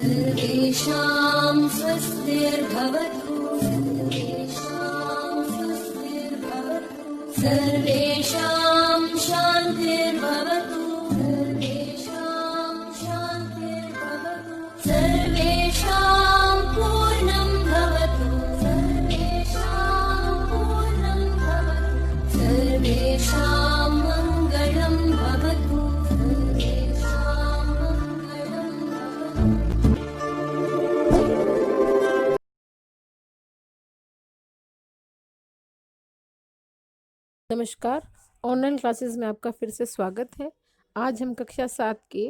सर्वेषां स्वस्तिर्भवतु सर्वेषां स्वस्तिर्भवतु सर्वेषां शान्तिर्भवतु सर्वेषां शान्तिर्भवतु सर्वेषां पूर्णं भवतु सर्वेषां पूर्णं भवतु सर्वेषां मङ्गलं भवतु सर्वेषां मङ्गलं भवतु। नमस्कार। ऑनलाइन क्लासेस में आपका फिर से स्वागत है। आज हम कक्षा 7 के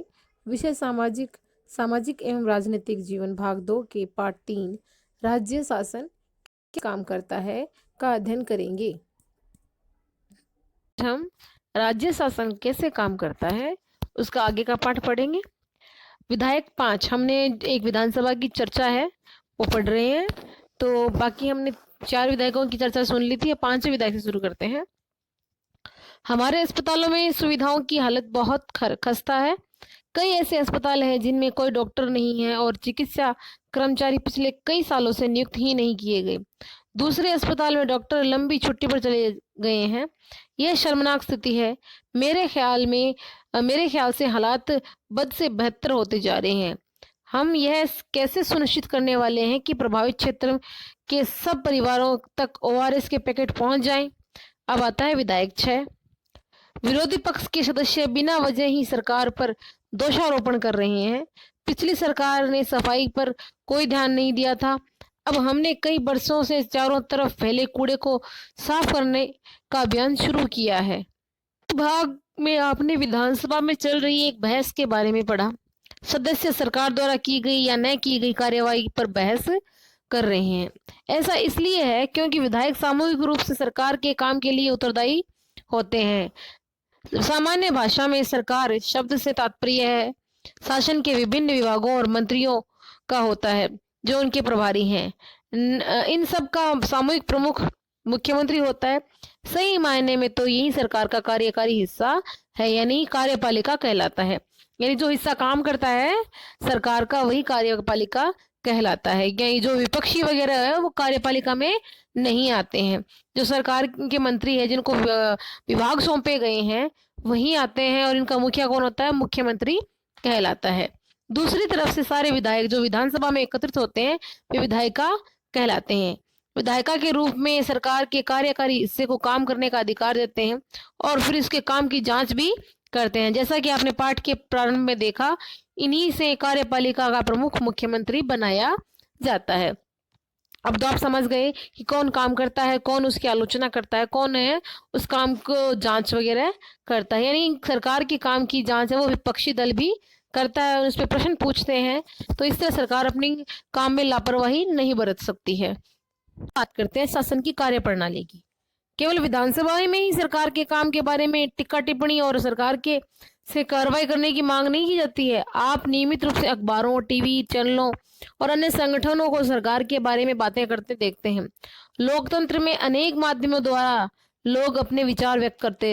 विषय सामाजिक एवं राजनीतिक जीवन भाग 2 के पाठ 3 राज्य शासन क्या काम करता है का अध्ययन करेंगे। हम राज्य शासन कैसे काम करता है उसका आगे का पाठ पढ़ेंगे। विधायक 5 हमने एक विधानसभा की चर्चा है वो पढ़ रहे हैं, तो बाकी हमने 4 विधायकों की चर्चा सुन ली थी। अब 5वें विधायक से शुरू करते हैं। हमारे अस्पतालों में सुविधाओं की हालत बहुत खस्ता है। कई ऐसे अस्पताल हैं जिनमें कोई डॉक्टर नहीं है और चिकित्सा कर्मचारी पिछले कई सालों से नियुक्त ही नहीं किए गए। दूसरे अस्पताल में डॉक्टर लंबी छुट्टी पर चले गए हैं। यह शर्मनाक स्थिति है। मेरे ख्याल से हालात बद से बेहतर होते जा रहे हैं। हम यह कैसे सुनिश्चित करने वाले हैं कि प्रभावित क्षेत्र के सब परिवारों तक ORS के पैकेट पहुंच जाएं। अब आता है विधायक 6। विरोधी पक्ष के सदस्य बिना वजह ही सरकार पर दोषारोपण कर रहे हैं। पिछली सरकार ने सफाई पर कोई ध्यान नहीं दिया था। अब हमने कई वर्षों से चारों तरफ फैले कूड़े को साफ करने का अभियान शुरू किया है। इस भाग में आपने विधानसभा में चल रही एक बहस के बारे में पढ़ा। सदस्य सरकार द्वारा की गई या न की गई कार्यवाही पर बहस कर रहे हैं। ऐसा इसलिए है क्योंकि विधायक सामूहिक रूप से सरकार के काम के लिए उत्तरदायी होते हैं। सामान्य भाषा में सरकार शब्द से तात्पर्य है शासन के विभिन्न विभागों और मंत्रियों का होता है जो उनके प्रभारी हैं। इन सब का सामूहिक प्रमुख मुख्यमंत्री होता है। सही मायने में तो यही सरकार का कार्यकारी हिस्सा है, यानी कार्यपालिका कहलाता है। यानी जो हिस्सा काम करता है सरकार का वही कार्यपालिका कहलाता है। यानी जो विपक्षी वगैरह है वो कार्यपालिका में नहीं आते हैं। जो सरकार के मंत्री है जिनको विभाग सौंपे गए हैं वही आते हैं और इनका मुखिया कौन होता है? मुख्यमंत्री कहलाता है। दूसरी तरफ से सारे विधायक जो विधानसभा में एकत्रित होते हैं वे विधायिका कहलाते हैं। विधायिका के रूप में सरकार के कार्यकारी हिस्से को काम करने का अधिकार देते हैं और फिर इसके काम की जांच भी करते हैं। जैसा कि आपने पाठ के प्रारंभ में देखा, इन्हीं से कार्यपालिका का प्रमुख मुख्यमंत्री बनाया जाता है। अब तो आप समझ गए कि कौन काम करता है, कौन उसकी आलोचना करता है, कौन है उस काम को जांच वगैरह करता है। यानी सरकार के काम की जांच है वो विपक्षी दल भी करता है और उस पर प्रश्न पूछते हैं। तो इससे सरकार अपनी काम में लापरवाही नहीं बरत सकती है। बात करते हैं शासन की कार्यप्रणाली की। केवल विधानसभा में ही सरकार के काम के बारे में टिक्का टिप्पणी और सरकार के से कार्रवाई करने की मांग नहीं की जाती है। आप नियमित रूप से अखबारों, टीवी चैनलों और अन्य संगठनों को सरकार के बारे में बातें करते देखते हैं। लोकतंत्र में अनेक माध्यमों द्वारा लोग अपने विचार व्यक्त करते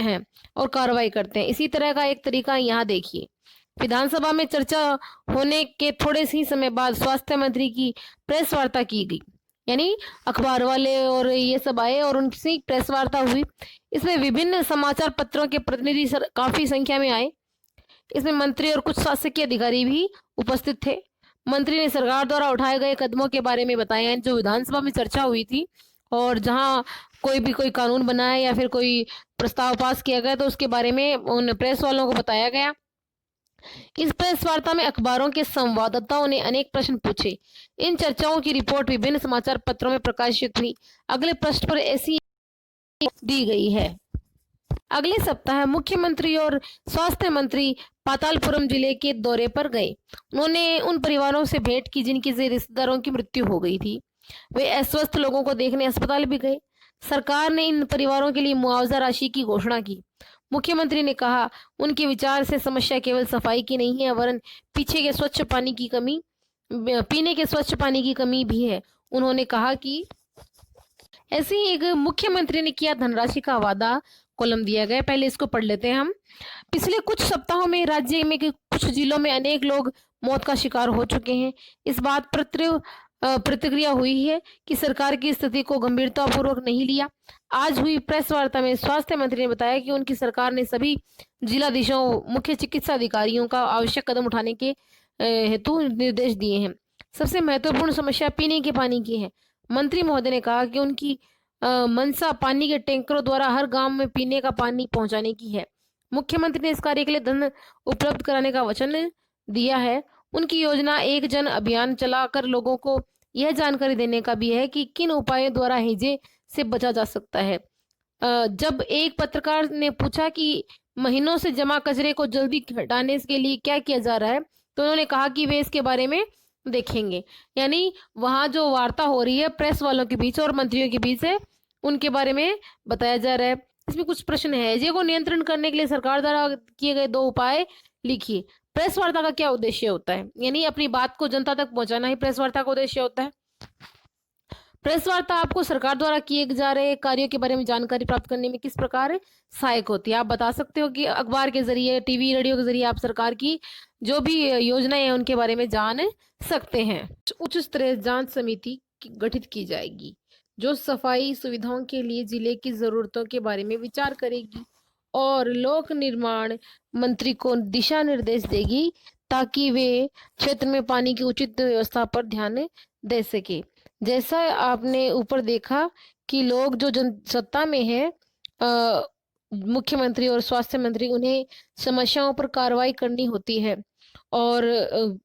हैं और कार्रवाई करते हैं। इसी तरह का एक तरीका यहाँ देखिए। विधानसभा में चर्चा होने के थोड़े ही समय बाद स्वास्थ्य मंत्री की प्रेस वार्ता की गई। यानी अखबार वाले और ये सब आए और उनसे प्रेस वार्ता हुई। इसमें विभिन्न समाचार पत्रों के प्रतिनिधि काफी संख्या में आए। इसमें मंत्री और कुछ शासकीय अधिकारी भी उपस्थित थे। मंत्री ने सरकार द्वारा उठाए गए कदमों के बारे में बताया जो विधानसभा में चर्चा हुई थी, और जहां कोई कानून बनाया या फिर कोई प्रस्ताव पास किया गया तो उसके बारे में उन प्रेस वालों को बताया गया। इस प्रेस वार्ता में अखबारों के संवाददाताओं ने अनेक प्रश्न पूछे। इन चर्चाओं की रिपोर्ट विभिन्न समाचार पत्रों में प्रकाशित हुई। अगले पृष्ठ पर ऐसी दी गई है। अगले सप्ताह मुख्यमंत्री और स्वास्थ्य मंत्री पातालपुरम जिले के दौरे पर गए। उन्होंने उन परिवारों से भेंट की जिनकी रिश्तेदारों की मृत्यु हो गई थी। वे अस्वस्थ लोगों को देखने अस्पताल भी गए। सरकार ने इन परिवारों के लिए मुआवजा राशि की घोषणा की। मुख्यमंत्री ने कहा उनके विचार से समस्या केवल सफाई की नहीं है वरन पीने के स्वच्छ पानी की कमी भी है। उन्होंने कहा कि ऐसे ही एक मुख्यमंत्री ने किया धनराशि का वादा कॉलम दिया गया है। पहले इसको पढ़ लेते हैं हम। पिछले कुछ सप्ताहों में राज्य में के कुछ जिलों में अनेक लोग मौत का शिकार हो चुके हैं। इस बात पर प्रतिक्रिया हुई है कि सरकार की स्थिति को गंभीरतापूर्वक नहीं लिया। आज हुई प्रेस वार्ता में स्वास्थ्य मंत्री ने बताया कि उनकी सरकार ने सभी जिलाधीशों, मुख्य चिकित्सा अधिकारियों का आवश्यक कदम उठाने के हेतु निर्देश दिए हैं। सबसे महत्वपूर्ण समस्या पीने के पानी की है। मंत्री महोदय ने कहा कि उनकी मंशा पानी के टैंकरों द्वारा हर गांव में पीने का पानी पहुंचाने की है। मुख्यमंत्री ने इस कार्य के लिए धन उपलब्ध कराने का वचन दिया है। उनकी योजना एक जन अभियान चलाकर लोगों को यह जानकारी देने का भी है कि किन उपायों द्वारा हैजे से बचा जा सकता है। जब एक पत्रकार ने पूछा कि महीनों से जमा कचरे को जल्दी हटाने के लिए क्या किया जा रहा है, तो उन्होंने कहा कि वे इसके बारे में देखेंगे। यानी वहां जो वार्ता हो रही है प्रेस वालों के बीच और मंत्रियों के बीच है, उनके बारे में बताया जा रहा है। इसमें कुछ प्रश्न है। हैजे को नियंत्रण करने के लिए सरकार द्वारा किए गए 2 उपाय लिखिए। प्रेस वार्ता का क्या उद्देश्य होता है? यानी अपनी बात को जनता तक पहुंचाना ही प्रेस वार्ता का उद्देश्य होता है। प्रेस वार्ता आपको सरकार द्वारा किए जा रहे कार्यों के बारे में जानकारी प्राप्त करने में किस प्रकार सहायक होती है? आप बता सकते हो कि अखबार के जरिए, टीवी, रेडियो के जरिए आप सरकार की जो भी योजनाएं हैं उनके बारे में जान सकते हैं। उच्च स्तरीय जांच समिति गठित की जाएगी जो सफाई सुविधाओं के लिए जिले की जरूरतों के बारे में विचार करेगी और लोक निर्माण मंत्री को दिशा निर्देश देगी ताकि वे क्षेत्र में पानी की उचित व्यवस्था पर ध्यान दे सके। जैसा आपने ऊपर देखा कि लोग जो जन सत्ता में है, मुख्यमंत्री और स्वास्थ्य मंत्री, उन्हें समस्याओं पर कार्रवाई करनी होती है और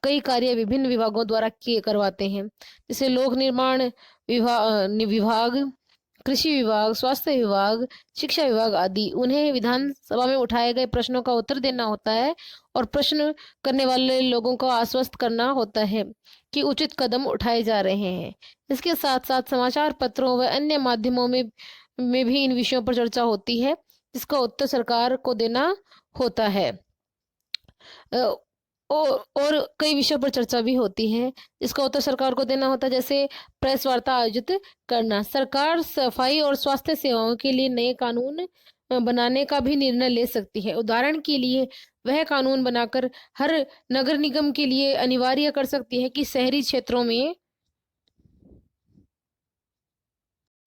कई कार्य विभिन्न विभागों द्वारा किए करवाते हैं, जैसे लोक निर्माण विभाग, कृषि विभाग, स्वास्थ्य विभाग, शिक्षा विभाग आदि। उन्हें विधानसभा में उठाए गए प्रश्नों का उत्तर देना होता है और प्रश्न करने वाले लोगों को आश्वस्त करना होता है कि उचित कदम उठाए जा रहे हैं। इसके साथ साथ समाचार पत्रों व अन्य माध्यमों में भी इन विषयों पर चर्चा होती है, जिसका उत्तर सरकार को देना होता है। और कई विषयों पर चर्चा भी होती है, इसका उत्तर सरकार को देना होता है, जैसे प्रेस वार्ता आयोजित करना। सरकार सफाई और स्वास्थ्य सेवाओं के लिए नए कानून बनाने का भी निर्णय ले सकती है। उदाहरण के लिए वह कानून बनाकर हर नगर निगम के लिए अनिवार्य कर सकती है कि शहरी क्षेत्रों में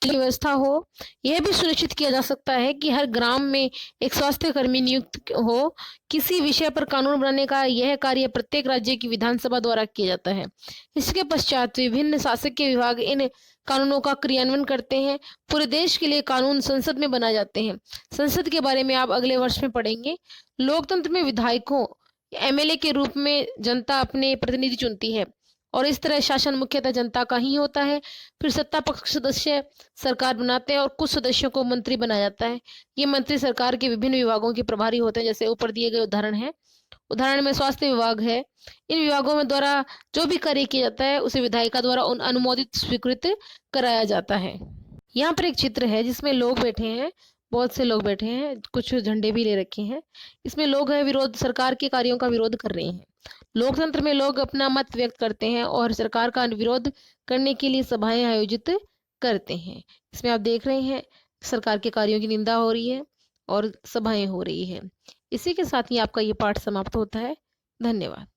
व्यवस्था हो। यह भी सुनिश्चित किया जा सकता है कि हर ग्राम में एक स्वास्थ्य कर्मी नियुक्त हो। किसी विषय पर कानून बनाने का यह कार्य प्रत्येक राज्य की विधानसभा द्वारा किया जाता है। इसके पश्चात विभिन्न शासकीय विभाग इन कानूनों का क्रियान्वयन करते हैं। पूरे देश के लिए कानून संसद में बनाए जाते हैं। संसद के बारे में आप अगले वर्ष में पढ़ेंगे। लोकतंत्र में विधायकों, एमएलए के रूप में जनता अपने प्रतिनिधि चुनती है और इस तरह शासन मुख्यतः जनता का ही होता है। फिर सत्ता पक्ष सदस्य सरकार बनाते हैं और कुछ सदस्यों को मंत्री बनाया जाता है। ये मंत्री सरकार के विभिन्न विभागों के प्रभारी होते हैं, जैसे ऊपर दिए गए उदाहरण है। उदाहरण में स्वास्थ्य विभाग है। इन विभागों में द्वारा जो भी कार्य किया जाता है उसे विधायिका द्वारा अनुमोदित स्वीकृत कराया जाता है। यहाँ पर एक चित्र है जिसमें लोग बैठे हैं, बहुत से लोग बैठे हैं, कुछ झंडे भी ले रखे हैं। इसमें लोग हैं विरोध, सरकार के कार्यों का विरोध कर रहे हैं। लोकतंत्र में लोग अपना मत व्यक्त करते हैं और सरकार का विरोध करने के लिए सभाएं आयोजित करते हैं। इसमें आप देख रहे हैं सरकार के कार्यों की निंदा हो रही है और सभाएं हो रही है। इसी के साथ ही आपका ये पाठ समाप्त होता है। धन्यवाद।